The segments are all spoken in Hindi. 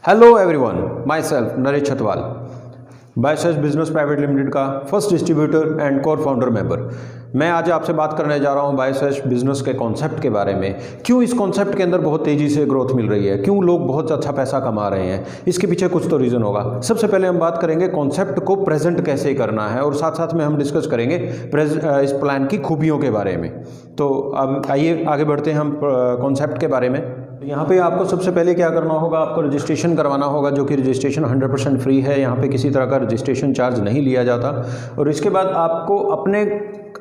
Hello everyone, my self Naresh Chhatwal, बायसेज बिजनेस प्राइवेट लिमिटेड का first distributor and core founder member. मैं आज आपसे बात करने जा रहा हूं बायसेज बिजनेस के कॉन्सेप्ट के बारे में। क्यों इस कॉन्सेप्ट के अंदर बहुत तेज़ी से ग्रोथ मिल रही है, क्यों लोग बहुत अच्छा पैसा कमा रहे हैं, इसके पीछे कुछ तो रीज़न होगा। सबसे पहले हम बात करेंगे कॉन्सेप्ट को प्रेजेंट कैसे करना है और साथ साथ में हम डिस्कस करेंगे इस प्लान की खूबियों के बारे में। तो अब आइए आगे बढ़ते हैं हम कॉन्सेप्ट के बारे में। यहाँ पे आपको सबसे पहले क्या करना होगा, आपको रजिस्ट्रेशन करवाना होगा, जो कि रजिस्ट्रेशन 100% फ्री है। यहाँ पे किसी तरह का रजिस्ट्रेशन चार्ज नहीं लिया जाता। और इसके बाद आपको अपने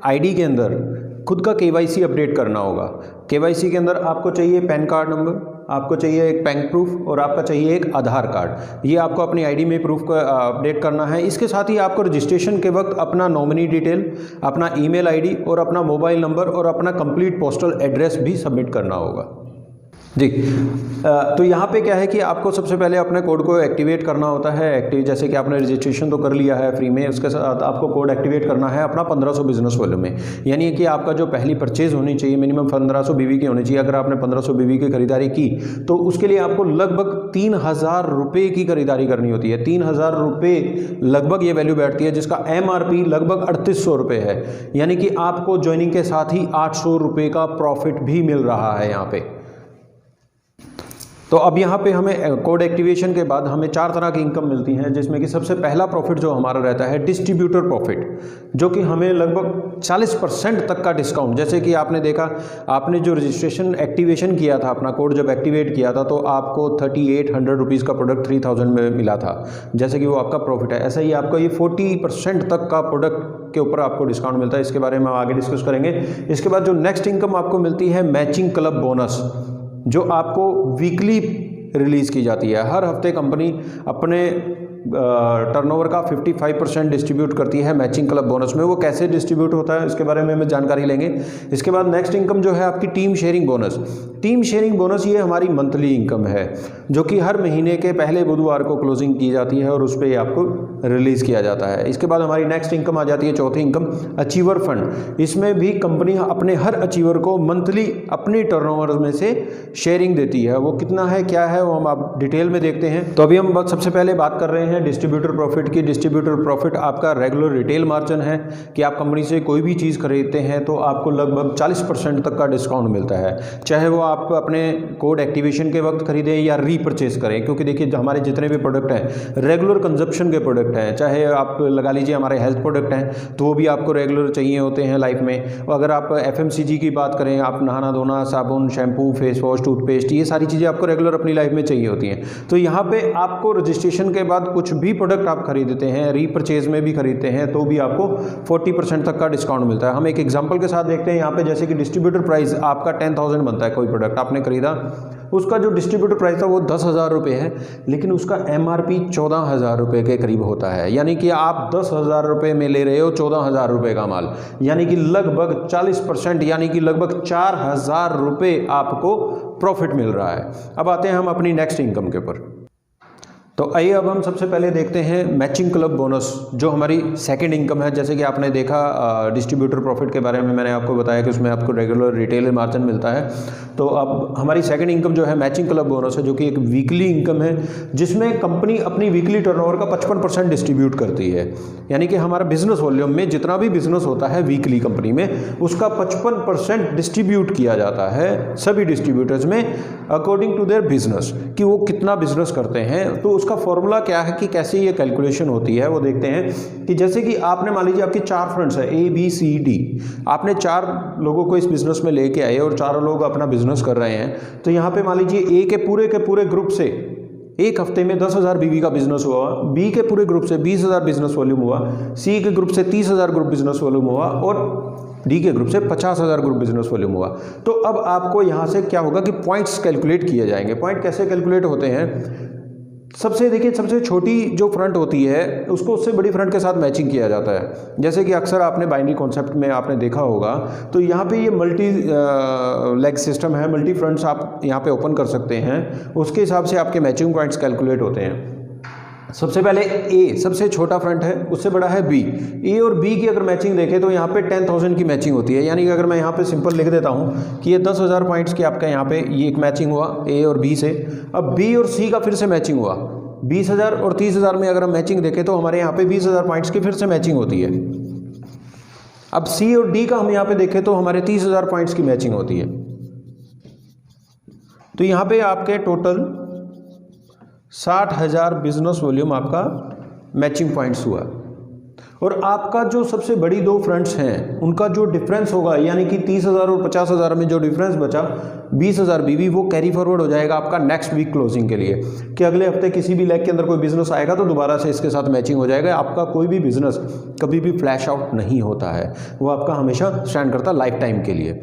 आईडी के अंदर खुद का केवाईसी अपडेट करना होगा। केवाईसी के अंदर आपको चाहिए पैन कार्ड नंबर, आपको चाहिए एक बैंक प्रूफ और आपका चाहिए एक आधार कार्ड। ये आपको अपनी आईडी में प्रूफ को अपडेट करना है। इसके साथ ही आपको रजिस्ट्रेशन के वक्त अपना नॉमिनी डिटेल, अपना ईमेल आईडी और अपना मोबाइल नंबर और अपना कंप्लीट पोस्टल एड्रेस भी सबमिट करना होगा जी। तो यहाँ पे क्या है कि आपको सबसे पहले अपने कोड को एक्टिवेट करना होता है। जैसे कि आपने रजिस्ट्रेशन तो कर लिया है फ्री में, उसके साथ आपको कोड एक्टिवेट करना है अपना 1500 बिजनेस वॉल्यूम में। यानी कि आपका जो पहली परचेज होनी चाहिए मिनिमम 1500 बीवी की होनी चाहिए। अगर आपने 1500 बीवी की खरीदारी की तो उसके लिए आपको लगभग 3000 रुपये की खरीदारी करनी होती है। 3000 रुपये लगभग ये वैल्यू बैठती है, जिसका MRP लगभग 3800 रुपये है। यानी कि आपको ज्वाइनिंग के साथ ही 800 रुपये का प्रॉफिट भी मिल रहा है यहाँ पे। तो अब यहाँ पे हमें कोड एक्टिवेशन के बाद हमें 4 तरह की इनकम मिलती हैं, जिसमें कि सबसे पहला प्रॉफिट जो हमारा रहता है डिस्ट्रीब्यूटर प्रॉफिट, जो कि हमें लगभग 40% तक का डिस्काउंट। जैसे कि आपने देखा, आपने जो रजिस्ट्रेशन एक्टिवेशन किया था, अपना कोड जब एक्टिवेट किया था, तो आपको 3800 रुपीज़ का प्रोडक्ट 3000 में मिला था, जैसे कि वो आपका प्रॉफिट है। ऐसा ही आपका ये 40% तक का प्रोडक्ट के ऊपर आपको डिस्काउंट मिलता है। इसके बारे में हम आगे डिस्कस करेंगे। इसके बाद जो नेक्स्ट इनकम आपको मिलती है मैचिंग क्लब बोनस, जो आपको वीकली रिलीज़ की जाती है। हर हफ्ते कंपनी अपने टर्नओवर का 55% डिस्ट्रीब्यूट करती है मैचिंग क्लब बोनस में। वो कैसे डिस्ट्रीब्यूट होता है इसके बारे में हम जानकारी लेंगे। इसके बाद नेक्स्ट इनकम जो है आपकी team sharing bonus. Team sharing bonus ये हमारी मंथली इनकम है, जो कि हर महीने के पहले बुधवार को क्लोजिंग की जाती है और उस पर आपको रिलीज़ किया जाता है। इसके बाद हमारी नेक्स्ट इनकम आ जाती है, चौथी इनकम, अचीवर फंड। इसमें भी कंपनी अपने हर अचीवर को मंथली अपनी टर्नओवर में से शेयरिंग देती है। वो कितना है, क्या है, वो हम आप डिटेल में देखते हैं। तो अभी हम सबसे पहले बात कर रहे हैं डिस्ट्रीब्यूटर प्रॉफिट की। डिस्ट्रीब्यूटर प्रॉफिट आपका रेगुलर रिटेल मार्जिन है कि आप कंपनी से कोई भी चीज़ खरीदते हैं तो आपको लगभग 40% तक का डिस्काउंट मिलता है, चाहे वो आप अपने कोड एक्टिवेशन के वक्त खरीदें या रीपरचेज करें। क्योंकि देखिए हमारे जितने भी प्रोडक्ट हैं रेगुलर कंजप्शन के प्रोडक्ट हैं, चाहे आप लगा लीजिए हमारे हेल्थ प्रोडक्ट हैं तो वो भी आपको रेगुलर चाहिए होते हैं लाइफ में। अगर आप FMCG की बात करें, आप नहाना धोना, साबुन, शैम्पू, फेस वॉश, टूथपेस्ट, ये सारी चीज़ें आपको रेगुलर अपनी लाइफ में चाहिए होती हैं। तो यहाँ पे आपको रजिस्ट्रेशन के बाद कुछ भी प्रोडक्ट आप खरीदते हैं, रीपरचेज में भी खरीदते हैं, तो भी आपको 40% तक का डिस्काउंट मिलता है। हम एक एग्जांपल के साथ देखते हैं यहाँ पे। जैसे कि डिस्ट्रीब्यूटर प्राइस आपका 10,000 बनता है, कोई प्रोडक्ट आपने खरीदा, उसका जो डिस्ट्रीब्यूटर प्राइस था वो 10,000 रुपये है, लेकिन उसका MRP 14,000 रुपये के करीब होता है। यानी कि आप 10,000 रुपये में ले रहे हो 14,000 रुपये का माल, यानी कि लगभग 40%, यानी कि लगभग 4,000 रुपये आपको प्रॉफिट मिल रहा है। अब आते हैं हम अपनी नेक्स्ट इनकम के ऊपर। तो आइए अब हम सबसे पहले देखते हैं मैचिंग क्लब बोनस, जो हमारी सेकंड इनकम है। जैसे कि आपने देखा डिस्ट्रीब्यूटर प्रॉफिट के बारे में मैंने आपको बताया कि उसमें आपको रेगुलर रिटेल मार्जिन मिलता है। तो अब हमारी सेकंड इनकम जो है मैचिंग क्लब बोनस है, जो कि एक वीकली इनकम है, जिसमें कंपनी अपनी वीकली टर्नओवर का 55% डिस्ट्रीब्यूट करती है। यानी कि हमारा बिजनेस वॉल्यूम में जितना भी बिजनेस होता है वीकली कंपनी में, उसका 55% डिस्ट्रीब्यूट किया जाता है सभी डिस्ट्रीब्यूटर्स में अकॉर्डिंग टू देयर बिजनेस, कि वो कितना बिजनेस करते हैं। तो उसका फॉर्मूला क्या है कि कैसे ये कैलकुलेशन होती है वो देखते हैं। कि जैसे कि आपने मान लीजिए आपके 4 फ्रेंड्स हैं ABCD, आपने 4 लोगों को इस बिजनेस में लेके आए और 4 लोग अपना बिजनेस कर रहे हैं। तो यहाँ पे मान लीजिए A के पूरे ग्रुप से एक हफ्ते में 10,000 बीवी का बिजनेस हुआ, B के पूरे ग्रुप से 20,000 बिजनेस वॉल्यूम हुआ, C के ग्रुप से 30,000 ग्रुप बिजनेस वॉल्यूम हुआ और D के ग्रुप से 50,000 ग्रुप बिजनेस वॉल्यूम हुआ। तो अब आपको यहाँ से क्या होगा कि पॉइंट्स कैलकुलेट किए जाएंगे। पॉइंट कैसे कैलकुलेट होते हैं? सबसे छोटी जो फ्रंट होती है उसको उससे बड़ी फ्रंट के साथ मैचिंग किया जाता है। जैसे कि अक्सर आपने बाइनरी कॉन्सेप्ट में आपने देखा होगा, तो यहाँ पे ये मल्टी लेग सिस्टम है, मल्टी फ्रंट्स आप यहाँ पे ओपन कर सकते हैं, उसके हिसाब से आपके मैचिंग पॉइंट्स कैलकुलेट होते हैं। सबसे पहले ए सबसे छोटा फ्रंट है, उससे बड़ा है बी। ए और बी की अगर मैचिंग देखें तो यहाँ पे 10,000 की मैचिंग होती है। यानी कि अगर मैं यहाँ पे सिंपल लिख देता हूँ कि ये 10,000 पॉइंट्स की आपका यहाँ पे ये एक मैचिंग हुआ ए और बी से। अब बी और सी का फिर से मैचिंग हुआ 20,000 और 30,000 में अगर हम मैचिंग देखें तो हमारे यहाँ पे 20,000 पॉइंट्स की फिर से मैचिंग होती है। अब सी और डी का हम यहाँ पे देखें तो हमारे 30,000 पॉइंट्स की मैचिंग होती है। तो यहाँ पे आपके टोटल 60,000 बिजनेस वॉल्यूम आपका मैचिंग पॉइंट्स हुआ। और आपका जो सबसे बड़ी दो फ्रंट्स हैं उनका जो डिफरेंस होगा, यानी कि 30,000 और 50,000 में जो डिफरेंस बचा 20,000 बीवी, वो कैरी फॉरवर्ड हो जाएगा आपका नेक्स्ट वीक क्लोजिंग के लिए, कि अगले हफ्ते किसी भी लेग के अंदर कोई बिजनेस आएगा तो दोबारा से इसके साथ मैचिंग हो जाएगा। आपका कोई भी बिजनेस कभी भी फ्लैश आउट नहीं होता है, वो आपका हमेशा स्टैंड करता है लाइफ टाइम के लिए।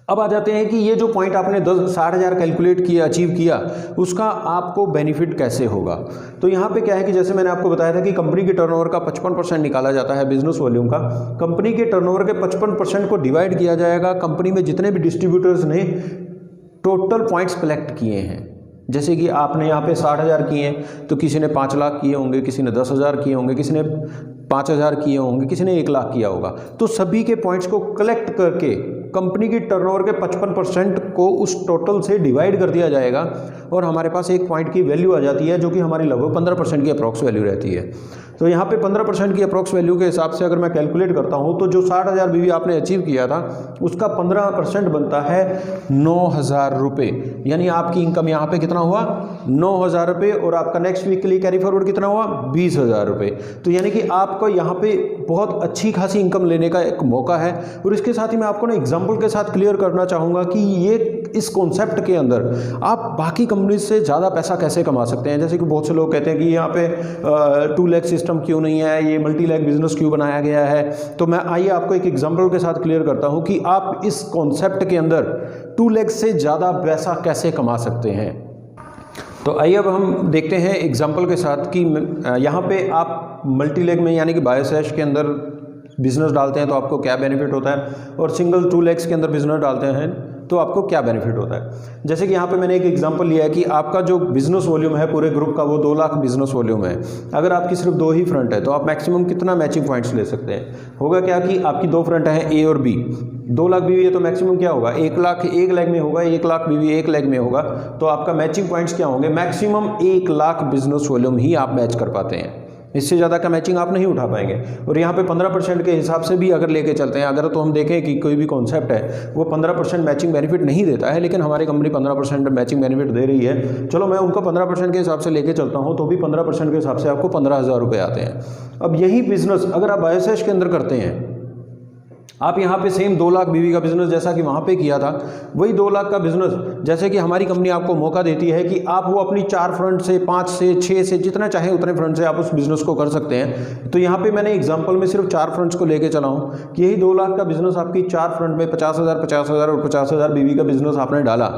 अब आ जाते हैं कि ये जो पॉइंट आपने 60,000 कैलकुलेट किया, अचीव किया, उसका आपको बेनिफिट कैसे होगा। तो यहाँ पे क्या है कि जैसे मैंने आपको बताया था कि कंपनी के टर्नओवर का 55% निकाला जाता है बिजनेस वॉल्यूम का। कंपनी के टर्नओवर के 55% को डिवाइड किया जाएगा कंपनी में जितने भी डिस्ट्रीब्यूटर्स ने टोटल पॉइंट्स कलेक्ट किए हैं। जैसे कि आपने यहाँ पे 60,000 किए हैं तो किसी ने 5 लाख किए होंगे, किसी ने 10,000 किए होंगे, किसी ने 5,000 किए होंगे, किसी ने 1 लाख किया होगा। तो सभी के पॉइंट्स को कलेक्ट करके कंपनी की टर्नओवर के 55% को उस टोटल से डिवाइड कर दिया जाएगा और हमारे पास एक पॉइंट की वैल्यू आ जाती है जो कि हमारी लगभग 15% की अप्रॉक्स वैल्यू रहती है। तो यहाँ पे 15% की अप्रॉक्स वैल्यू के हिसाब से अगर मैं कैलकुलेट करता हूँ तो जो 60,000 बीवी आपने अचीव किया था उसका 15% बनता है 9,000 रुपये। यानी आपकी इनकम यहाँ पे कितना हुआ 9,000 रुपये, और आपका नेक्स्ट वीक के लिए कैरी फॉरवर्ड कितना हुआ 20,000 रुपये। तो यानी कि आपको यहाँ पे बहुत अच्छी खासी इनकम लेने का एक मौका है। और इसके साथ ही मैं आपको ना एग्जाम्पल के साथ क्लियर करना चाहूँगा कि ये इस कॉन्सेप्ट के अंदर आप बाकी कंपनी से ज़्यादा पैसा कैसे कमा सकते हैं। जैसे कि बहुत से लोग कहते हैं कि यहाँ पे 2 लेग सिस्टम क्यों नहीं है, ये मल्टी लेग बिजनेस क्यों बनाया गया है। तो मैं आइए आपको एक एग्जाम्पल के साथ क्लियर करता हूँ कि आप इस कॉन्सेप्ट के अंदर 2 लेग से ज़्यादा पैसा कैसे कमा सकते हैं। तो आइए अब हम देखते हैं एग्जाम्पल के साथ कि यहाँ पे आप मल्टी लेग में यानी कि बायोसैश के अंदर बिजनेस डालते हैं तो आपको क्या बेनिफिट होता है, और सिंगल 2 लेग्स के अंदर बिजनेस डालते हैं तो आपको क्या बेनिफिट होता है। जैसे कि यहाँ पे मैंने एक एग्जांपल लिया है कि आपका जो बिजनेस वॉल्यूम है पूरे ग्रुप का वो 2 लाख बिजनेस वॉल्यूम है। अगर आपकी सिर्फ 2 ही फ्रंट है तो आप मैक्सिमम कितना मैचिंग पॉइंट्स ले सकते हैं। होगा क्या कि आपकी 2 फ्रंट हैं ए और बी, 2 लाख बीवी है तो मैक्सिमम क्या होगा 1 लाख एक लेग में होगा, 1 लाख बीवी एक लेग में होगा। तो आपका मैचिंग पॉइंट्स क्या होंगे, मैक्सिमम 1 लाख बिजनेस वॉल्यूम ही आप मैच कर पाते हैं। इससे ज़्यादा का मैचिंग आप नहीं उठा पाएंगे। और यहाँ पे 15% के हिसाब से भी अगर लेके चलते हैं, अगर तो हम देखें कि कोई भी कॉन्सेप्ट है वो 15% मैचिंग बेनिफिट नहीं देता है, लेकिन हमारी कंपनी 15% मैचिंग बेनिफिट दे रही है, चलो मैं उनको 15% के हिसाब से लेके चलता हूँ तो भी 15% के हिसाब से आपको 15,000 रुपये आते हैं। अब यही बिजनेस अगर आप बायोसैश के अंदर करते हैं, आप यहाँ पे सेम 2 लाख बीवी का बिजनेस जैसा कि वहाँ पे किया था, वही 2 लाख का बिजनेस जैसे कि हमारी कंपनी आपको मौका देती है कि आप वो अपनी 4 फ्रंट से 5 से 6 से जितना चाहे उतने फ्रंट से आप उस बिजनेस को कर सकते हैं। तो यहाँ पे मैंने एग्जांपल में सिर्फ 4 फ्रंट्स को लेके चला हूँ कि यही 2 लाख का बिजनेस आपकी 4 फ्रंट में 50,000 50,000 और 50,000 बीवी का बिजनेस आपने डाला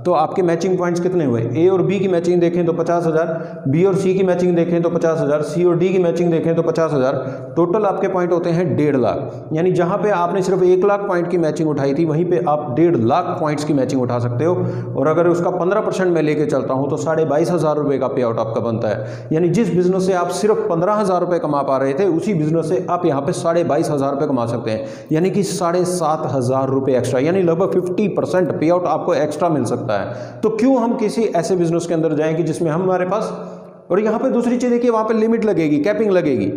तो आपके मैचिंग पॉइंट्स कितने हुए। ए और बी की मैचिंग देखें तो 50,000, बी और सी की मैचिंग देखें तो 50,000, सी और डी की मैचिंग देखें तो 50,000, टोटल आपके पॉइंट होते हैं 1.5 लाख। यानी जहाँ पे आपने सिर्फ 1 लाख पॉइंट की मैचिंग उठाई थी वहीं पे आप 1.5 लाख पॉइंट्स की मैचिंग उठा सकते हो। और अगर उसका 15% में लेके चलता हूं तो 22,500 रुपये का पे आउट आपका बनता है। यानी जिस बिजनेस से आप सिर्फ 15,000 रुपये कमा पा रहे थे उसी बिजनेस से आप यहाँ पे 22,500 रुपये कमा सकते हैं, यानी कि 7,500 रुपये एक्स्ट्रा, यानी लगभग 50% पे आउट आपको एक्स्ट्रा मिल सकता है। तो क्यों हम किसी ऐसे बिजनेस के अंदर जाएं कि जिसमें हमारे पास, और यहाँ पे दूसरी चीज़ देखिए वहाँ पे लिमिट लगेगी, कैपिंग लगेगी।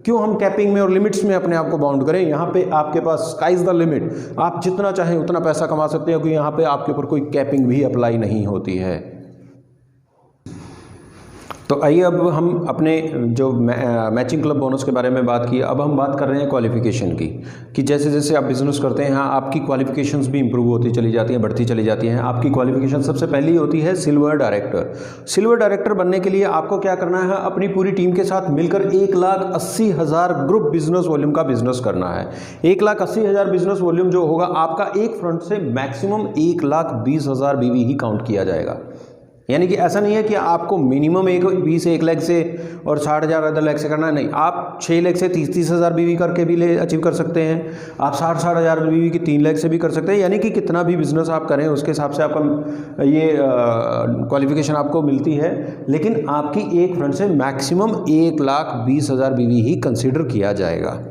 क्यों हम कैपिंग में और लिमिट्स में अपने आप को बाउंड करें। यहाँ पे आपके पास स्काइज द लिमिट, आप जितना चाहें उतना पैसा कमा सकते हैं, क्योंकि यहाँ पे आपके ऊपर कोई कैपिंग भी अप्लाई नहीं होती है। तो आइए अब हम अपने जो मैचिंग क्लब बोनस के बारे में बात की, अब हम बात कर रहे हैं क्वालिफिकेशन की, कि जैसे जैसे आप बिजनेस करते हैं आपकी क्वालिफिकेशंस भी इंप्रूव होती चली जाती हैं, बढ़ती चली जाती हैं। आपकी क्वालिफिकेशन सबसे पहली होती है सिल्वर डायरेक्टर। सिल्वर डायरेक्टर बनने के लिए आपको क्या करना है, अपनी पूरी टीम के साथ मिलकर 1,80,000 ग्रुप बिजनेस वॉल्यूम का बिजनेस करना है। 1,80,000 बिजनेस वॉल्यूम जो होगा आपका एक फ्रंट से मैक्सिमम 1,20,000 बीवी ही काउंट किया जाएगा। यानी कि ऐसा नहीं है कि आपको मिनिमम 1 लाख से और 60,000 अदर लाख से करना है, नहीं, आप 6 लाख से 30 हज़ार बीवी करके भी अचीव कर सकते हैं। आप 60 हज़ार बीवी की 3 लाख से भी कर सकते हैं। यानी कि कितना भी बिजनेस आप करें उसके हिसाब से आपका ये क्वालिफिकेशन आपको मिलती है। लेकिन आपकी एक फ्रंट से मैक्सिमम 1,20,000 बीवी ही कंसिडर किया जाएगा।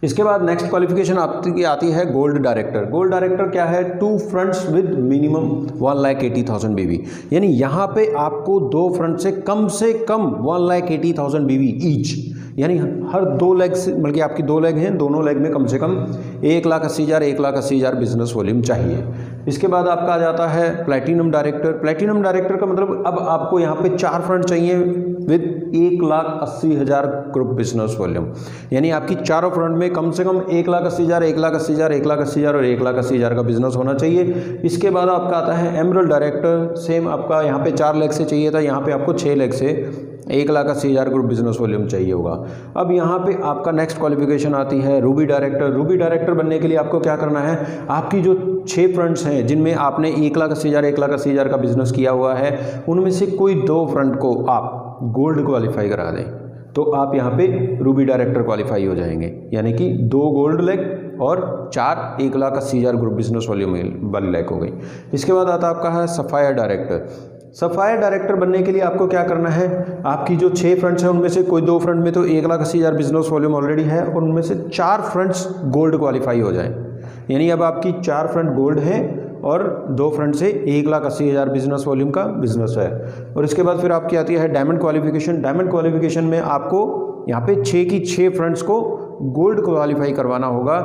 इसके बाद नेक्स्ट क्वालिफिकेशन आती है गोल्ड डायरेक्टर। गोल्ड डायरेक्टर क्या है? 2 फ्रंट्स विद मिनिमम 1,80,000 बीवी। यानी यहाँ पे आपको 2 फ्रंट से कम 1,80,000 बीवी ईच, यानी हर 2 लेग से, बल्कि आपकी 2 लेग हैं, दोनों लेग में कम से कम 1,80,000 बिजनेस वॉल्यूम चाहिए। इसके बाद आपका आ जाता है प्लैटिनम डायरेक्टर। प्लैटिनम डायरेक्टर का मतलब अब आपको यहाँ पे 4 फ्रंट चाहिए विद 1,80,000 ग्रुप बिजनेस वॉल्यूम। यानी आपकी चारों फ्रंट में कम से कम 1,80,000, 1,80,000, 1,80,000 और 1,80,000 का बिजनेस होना चाहिए। इसके बाद आपका आता है एमरल्ड डायरेक्टर। सेम आपका यहाँ पे 4 लेग से चाहिए था, यहाँ पे आपको 6 लेग से 1,80,000 ग्रुप बिजनेस वॉल्यूम चाहिए होगा। अब यहाँ पे आपका नेक्स्ट क्वालिफिकेशन आती है रूबी डायरेक्टर। रूबी डायरेक्टर बनने के लिए आपको क्या करना है? आपकी जो 6 फ्रंट्स हैं जिनमें आपने 1,80,000 का बिजनेस किया हुआ है, उनमें से कोई 2 फ्रंट को आप गोल्ड क्वालिफाई करा दें, तो आप यहाँ पे रूबी डायरेक्टर क्वालिफाई हो जाएंगे। यानी कि 2 गोल्ड लेग और 4 1,80,000 ग्रुप बिजनेस वॉल्यूम वाली लेग हो गई। इसके बाद आता आपका है सफायर डायरेक्टर। सफायर डायरेक्टर बनने के लिए आपको क्या करना है? आपकी जो 6 फ्रंट्स हैं उनमें से कोई 2 फ्रंट में तो 1,80,000 बिजनेस वॉल्यूम ऑलरेडी है और उनमें से 4 फ्रंट्स गोल्ड क्वालिफाई हो जाएं। यानी अब आपकी 4 फ्रंट गोल्ड है और 2 फ्रंट से 1,80,000 बिजनेस वॉल्यूम का बिजनेस है। और इसके बाद फिर आपकी आती है डायमंड क्वालिफिकेशन। डायमंड क्वालिफिकेशन में आपको यहाँ पे 6 की 6 फ्रंट्स को गोल्ड क्वालिफाई करवाना होगा।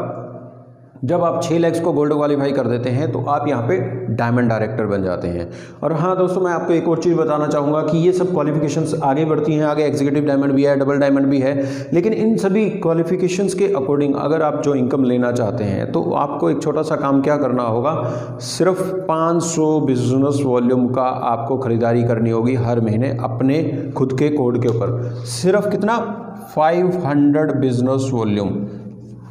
जब आप 6 लेग्स को गोल्ड क्वालिफाई कर देते हैं तो आप यहाँ पे डायमंड डायरेक्टर बन जाते हैं। और हाँ दोस्तों, मैं आपको एक और चीज़ बताना चाहूँगा कि ये सब क्वालिफिकेशंस आगे बढ़ती हैं, आगे एग्जीक्यूटिव डायमंड भी है, डबल डायमंड भी है। लेकिन इन सभी क्वालिफिकेशंस के अकॉर्डिंग अगर आप जो इनकम लेना चाहते हैं तो आपको एक छोटा सा काम क्या करना होगा? सिर्फ 500 बिजनेस वॉल्यूम का आपको खरीदारी करनी होगी हर महीने अपने खुद के कोड के ऊपर। सिर्फ कितना? 500 बिजनेस वॉल्यूम,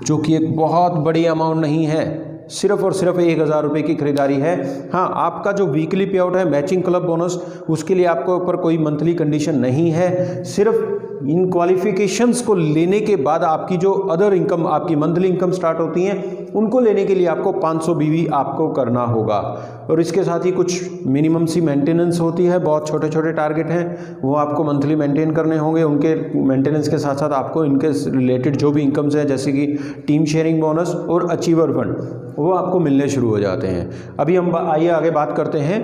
जो कि एक बहुत बड़ी अमाउंट नहीं है। सिर्फ और सिर्फ 1,000 रुपये की खरीदारी है। हाँ, आपका जो वीकली पे आउट है मैचिंग क्लब बोनस, उसके लिए आपके ऊपर कोई मंथली कंडीशन नहीं है। सिर्फ इन क्वालिफिकेशंस को लेने के बाद आपकी जो अदर इनकम, आपकी मंथली इनकम स्टार्ट होती हैं, उनको लेने के लिए आपको 500 बीवी आपको करना होगा। और इसके साथ ही कुछ मिनिमम सी मेंटेनेंस होती है, बहुत छोटे छोटे टारगेट हैं, वो आपको मंथली मेंटेन करने होंगे। उनके मेंटेनेंस के साथ साथ आपको इनके रिलेटेड जो भी इनकम्स हैं, जैसे कि टीम शेयरिंग बोनस और अचीवर फंड, वो आपको मिलने शुरू हो जाते हैं। अभी हम आइए आगे बात करते हैं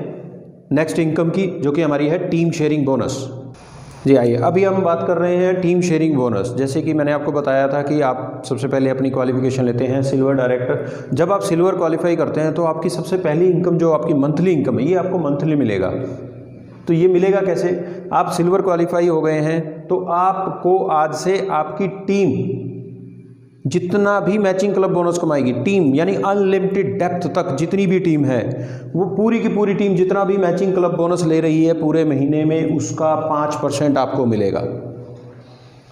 नेक्स्ट इनकम की, जो कि हमारी है टीम शेयरिंग बोनस। जी आइए, अभी हम बात कर रहे हैं टीम शेयरिंग बोनस। जैसे कि मैंने आपको बताया था कि आप सबसे पहले अपनी क्वालिफिकेशन लेते हैं सिल्वर डायरेक्टर। जब आप सिल्वर क्वालिफाई करते हैं तो आपकी सबसे पहली इनकम, जो आपकी मंथली इनकम है, ये आपको मंथली मिलेगा। तो ये मिलेगा कैसे? आप सिल्वर क्वालिफाई हो गए हैं तो आपको आज से आपकी टीम जितना भी मैचिंग क्लब बोनस कमाएगी, टीम यानी अनलिमिटेड डेप्थ तक जितनी भी टीम है, वो पूरी की पूरी टीम जितना भी मैचिंग क्लब बोनस ले रही है पूरे महीने में, उसका 5% आपको मिलेगा।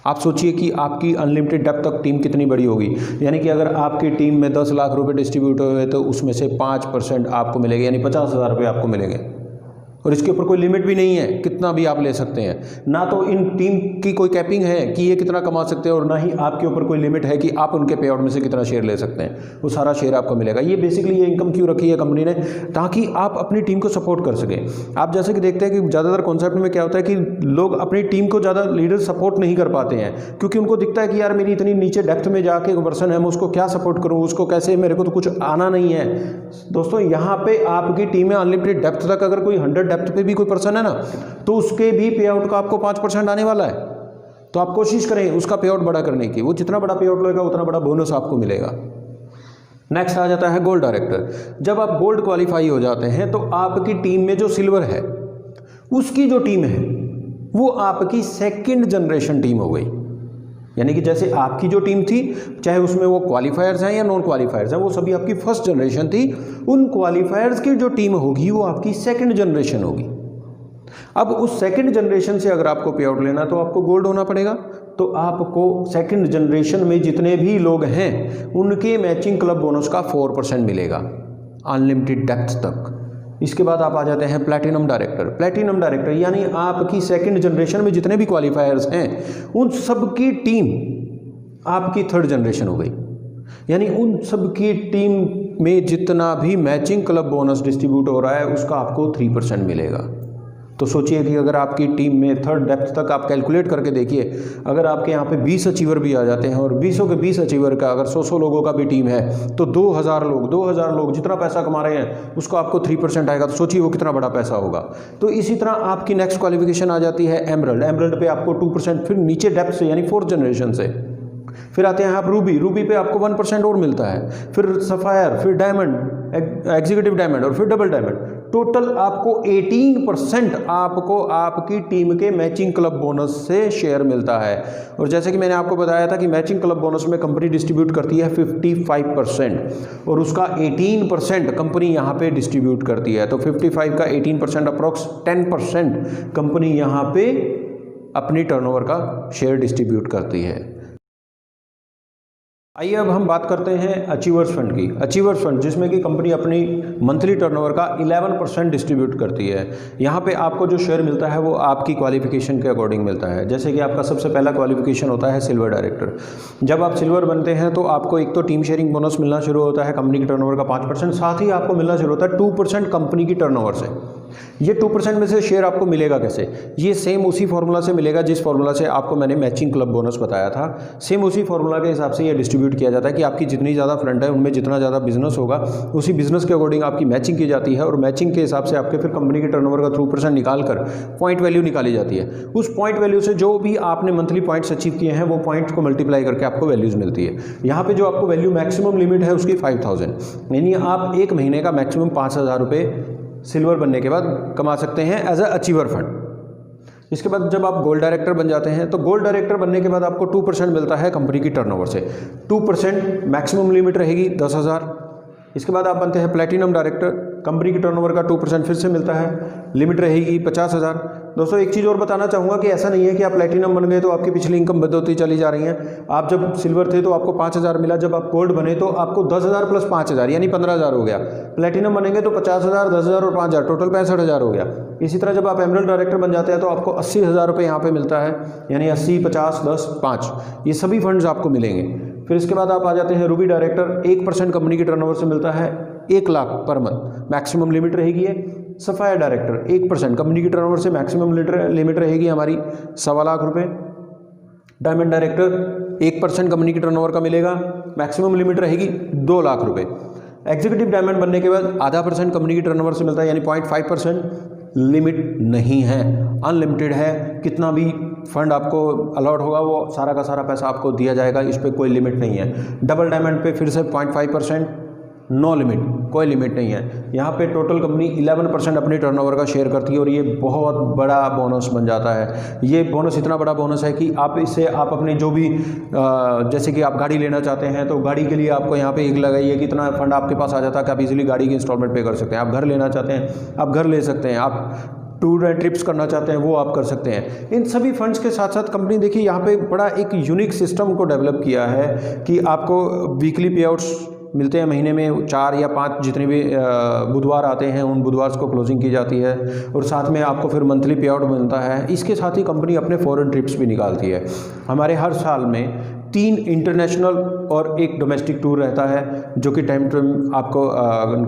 आप सोचिए कि आपकी अनलिमिटेड डेप्थ तक टीम कितनी बड़ी होगी। यानी कि अगर आपकी टीम में 10 लाख रुपए डिस्ट्रीब्यूट हुए तो उसमें से 5% आपको मिलेगा, यानी 50,000 रुपये आपको मिलेंगे। और इसके ऊपर कोई लिमिट भी नहीं है, कितना भी आप ले सकते हैं। ना तो इन टीम की कोई कैपिंग है कि ये कितना कमा सकते हैं, और ना ही आपके ऊपर कोई लिमिट है कि आप उनके पे आउट में से कितना शेयर ले सकते हैं। वो सारा शेयर आपको मिलेगा। ये बेसिकली ये इनकम क्यों रखी है कंपनी ने? ताकि आप अपनी टीम को सपोर्ट कर सकें। आप जैसे कि देखते हैं कि ज़्यादातर कॉन्सेप्ट में क्या होता है कि लोग अपनी टीम को ज़्यादा लीडर सपोर्ट नहीं कर पाते हैं, क्योंकि उनको दिखता है कि यार मेरी इतनी नीचे डेप्थ में जाके एक पर्सन है, मैं उसको क्या सपोर्ट करूँ, उसको कैसे, मेरे को तो कुछ आना नहीं है। दोस्तों, यहाँ पे आपकी टीम में अनलिमिटेड डेप्थ तक अगर कोई 100 डेप्थ पे भी कोई पर्सन है ना, तो उसके भी पे आउट का आपको 5% आने वाला है। तो आप कोशिश करें उसका पे आउट बड़ा करने की। वो जितना बड़ा पे आउट लेगा उतना बड़ा बोनस आपको मिलेगा। नेक्स्ट आ जाता है गोल्ड डायरेक्टर। जब आप गोल्ड क्वालिफाई हो जाते हैं तो आपकी टीम में जो सिल्वर है उसकी जो टीम है वो आपकी सेकंड जनरेशन टीम हो गई। यानी कि जैसे आपकी जो टीम थी, चाहे उसमें वो क्वालिफायर्स हैं या नॉन क्वालिफायर्स हैं, वो सभी आपकी फर्स्ट जनरेशन थी। उन क्वालिफायर्स की जो टीम होगी वो आपकी सेकंड जनरेशन होगी। अब उस सेकंड जनरेशन से अगर आपको पे आउट लेना तो आपको गोल्ड होना पड़ेगा। तो आपको सेकंड जनरेशन में जितने भी लोग हैं उनके मैचिंग क्लब बोनस का 4% मिलेगा अनलिमिटेड डेप्थ तक। इसके बाद आप आ जाते हैं प्लैटिनम डायरेक्टर। प्लैटिनम डायरेक्टर यानी आपकी सेकंड जनरेशन में जितने भी क्वालिफायर्स हैं उन सब की टीम आपकी थर्ड जनरेशन हो गई, यानी उन सब की टीम में जितना भी मैचिंग क्लब बोनस डिस्ट्रीब्यूट हो रहा है उसका आपको 3% मिलेगा। तो सोचिए कि अगर आपकी टीम में थर्ड डेप्थ तक आप कैलकुलेट करके देखिए, अगर आपके यहाँ पे 20 अचीवर भी आ जाते हैं और 20 के 20 अचीवर का अगर 100 लोगों का भी टीम है तो 2000 लोग जितना पैसा कमा रहे हैं उसको आपको 3% आएगा। तो सोचिए वो कितना बड़ा पैसा होगा। तो इसी तरह आपकी नेक्स्ट क्वालिफिकेशन आ जाती है एमरल्ड। एमरल्ड पे आपको 2%, फिर नीचे डेप्थ से यानी फोर्थ जनरेशन से फिर आते हैं आप रूबी पे आपको 1% और मिलता है, फिर सफायर, फिर डायमंड, एग्जीक्यूटिव डायमंड और फिर डबल डायमंड। टोटल आपको 18% आपको आपकी टीम के मैचिंग क्लब बोनस से शेयर मिलता है। और जैसे कि मैंने आपको बताया था कि मैचिंग क्लब बोनस में कंपनी डिस्ट्रीब्यूट करती है 55% और उसका 18% कंपनी यहाँ पे डिस्ट्रीब्यूट करती है। तो 55 का 18% अप्रॉक्स 10% कंपनी यहाँ पे अपनी टर्नओवर का शेयर डिस्ट्रीब्यूट करती है। आइए अब हम बात करते हैं अचीवर्स फंड की। अचीवर्स फंड जिसमें कि कंपनी अपनी मंथली टर्नओवर का 11% डिस्ट्रीब्यूट करती है। यहाँ पे आपको जो शेयर मिलता है वो आपकी क्वालिफिकेशन के अकॉर्डिंग मिलता है। जैसे कि आपका सबसे पहला क्वालिफिकेशन होता है सिल्वर डायरेक्टर। जब आप सिल्वर बनते हैं तो आपको एक तो टीम शेयरिंग बोनस मिलना शुरू होता है कंपनी की टर्नओवर का 5%, साथ ही आपको मिलना शुरू होता है 2% कंपनी की टर्नओवर से। ये 2% में से शेयर आपको मिलेगा कैसे? ये सेम उसी फॉर्मूला से मिलेगा जिस फॉर्मूला से आपको मैंने मैचिंग क्लब बोनस बताया था। सेम उसी फॉर्मूला के हिसाब से ये डिस्ट्रीब्यूट किया जाता है कि आपकी जितनी ज़्यादा फ्रंट है उनमें जितना ज़्यादा बिजनेस होगा उसी बिजनेस के अकॉर्डिंग आपकी मैचिंग की जाती है और मैचिंग के हिसाब से आपके फिर कंपनी के टर्नओवर का 2% निकाल कर पॉइंट वैल्यू निकाली जाती है। उस पॉइंट वैल्यू से जो भी आपने मंथली पॉइंट्स अचीव किए हैं वो पॉइंट्स को मल्टीप्लाई करके आपको वैल्यूज़ मिलती है। यहाँ पे जो आपको वैल्यू मैक्सिमम लिमिट है उसकी 5000, यानी आप एक महीने का मैक्सिमम 5000 रुपये सिल्वर बनने के बाद कमा सकते हैं एज अ अचीवर फंड। इसके बाद जब आप गोल्ड डायरेक्टर बन जाते हैं तो गोल्ड डायरेक्टर बनने के बाद आपको 2% मिलता है कंपनी की टर्नओवर से। 2% मैक्सिमम लिमिट रहेगी 10,000। इसके बाद आप बनते हैं प्लैटिनम डायरेक्टर। कंपनी की टर्नओवर का 2% फिर से मिलता है, लिमिट रहेगी 50,000। दोस्तों एक चीज़ और बताना चाहूँगा कि ऐसा नहीं है कि आप प्लैटिनम बन गए तो आपकी पिछली इनकम बढ़ती चली जा रही है। आप जब सिल्वर थे तो आपको 5,000 मिला, जब आप गोल्ड बने तो आपको 10,000 प्लस 5,000 यानी 15,000 हो गया। प्लैटिनम बनेंगे तो 50,000, 10,000 और 5,000 टोटल 65,000 हो गया। इसी तरह जब आप एमरल्ड डायरेक्टर बन जाते हैं तो आपको 80,000 रुपये यहाँ पे मिलता है, यानी 80, 50, 10, 5 ये सभी फंड्स आपको मिलेंगे। फिर इसके बाद आप आ जाते हैं रूबी डायरेक्टर। 1% कंपनी की टर्नओवर से मिलता है, 1 lakh per month maximum limit रहेगी है। सफायर डायरेक्टर 1% कंपनी की टर्नओवर से मैक्सिमम लिमिट रहेगी हमारी 1.25 लाख रुपये। डायमंड डायरेक्टर 1% कंपनी की टर्नओवर का मिलेगा, मैक्सिमम लिमिट रहेगी 2 लाख रुपये। एग्जीक्यूटिव डायमंड बनने के बाद 0.5% कंपनी की टर्नओवर से मिलता है, यानी 0.5%। लिमिट नहीं है, अनलिमिटेड है। कितना भी फंड आपको अलॉट होगा वो सारा का सारा पैसा आपको दिया जाएगा, इस पर कोई लिमिट नहीं है। डबल डायमंड पे फिर से 0.5%, नो लिमिट, कोई लिमिट नहीं है। यहाँ पे टोटल कंपनी 11% अपनी टर्नओवर का शेयर करती है और ये बहुत बड़ा बोनस बन जाता है। ये बोनस इतना बड़ा बोनस है कि आप इससे आप अपने जो भी जैसे कि आप गाड़ी लेना चाहते हैं तो गाड़ी के लिए आपको यहाँ पे एक लगाइए कि इतना फंड आपके पास आ जाता है कि आप इजीली गाड़ी की इंस्टॉलमेंट पे कर सकते हैं। आप घर लेना चाहते हैं आप घर ले सकते हैं, आप टूर एंड ट्रिप्स करना चाहते हैं वो आप कर सकते हैं। इन सभी फंड्स के साथ साथ कंपनी देखिए यहाँ पे बड़ा एक यूनिक सिस्टम को डेवलप किया है कि आपको वीकली पे आउट्स मिलते हैं। महीने में 4 या 5 जितने भी बुधवार आते हैं उन बुधवार को क्लोजिंग की जाती है और साथ में आपको फिर मंथली पे आउट मिलता है। इसके साथ ही कंपनी अपने फॉरेन ट्रिप्स भी निकालती है। हमारे हर साल में 3 इंटरनेशनल और 1 डोमेस्टिक टूर रहता है जो कि टाइम टू टाइम आपको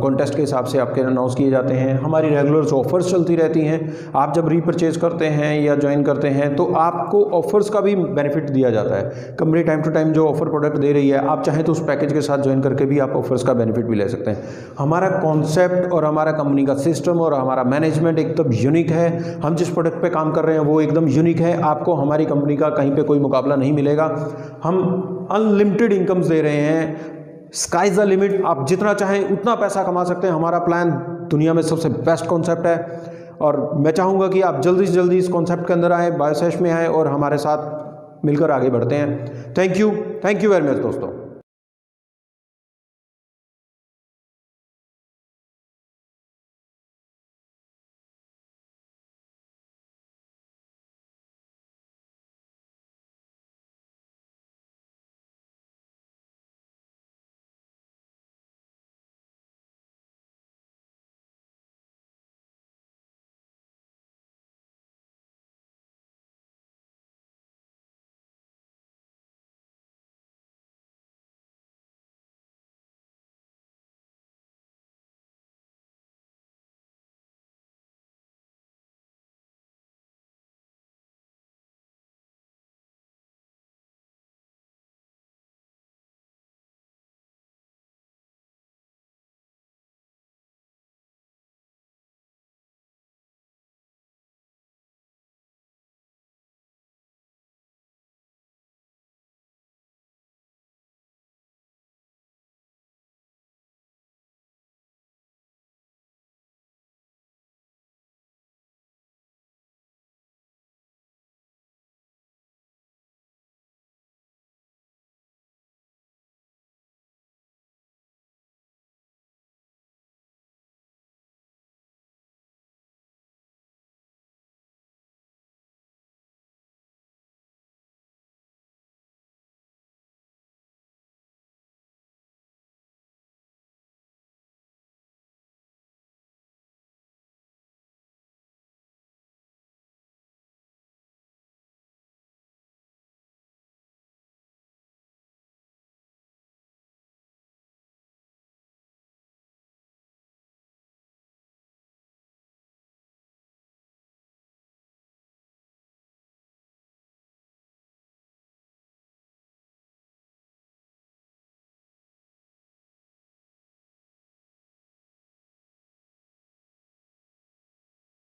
कॉन्टेस्ट के हिसाब से आपके अनाउंस किए जाते हैं। हमारी रेगुलर ऑफर्स चलती रहती हैं। आप जब रीपरचेज करते हैं या ज्वाइन करते हैं तो आपको ऑफर्स का भी बेनिफिट दिया जाता है। कंपनी टाइम टू टाइम जो ऑफर प्रोडक्ट दे रही है आप चाहें तो उस पैकेज के साथ ज्वाइन करके भी आप ऑफर्स का बेनिफिट भी ले सकते हैं। हमारा कॉन्सेप्ट और हमारा कंपनी का सिस्टम और हमारा मैनेजमेंट एकदम यूनिक है। हम जिस प्रोडक्ट पे काम कर रहे हैं वो एकदम यूनिक है। आपको हमारी कंपनी का कहीं पे कोई मुकाबला नहीं मिलेगा। हम अनलिमिटेड इनकम्स दे रहे हैं, स्काई इज द लिमिट। आप जितना चाहें उतना पैसा कमा सकते हैं। हमारा प्लान दुनिया में सबसे बेस्ट कॉन्सेप्ट है और मैं चाहूँगा कि आप जल्दी से जल्दी इस कॉन्सेप्ट के अंदर आए, बायोसेश में आए और हमारे साथ मिलकर आगे बढ़ते हैं। थैंक यू वेरी मच दोस्तों।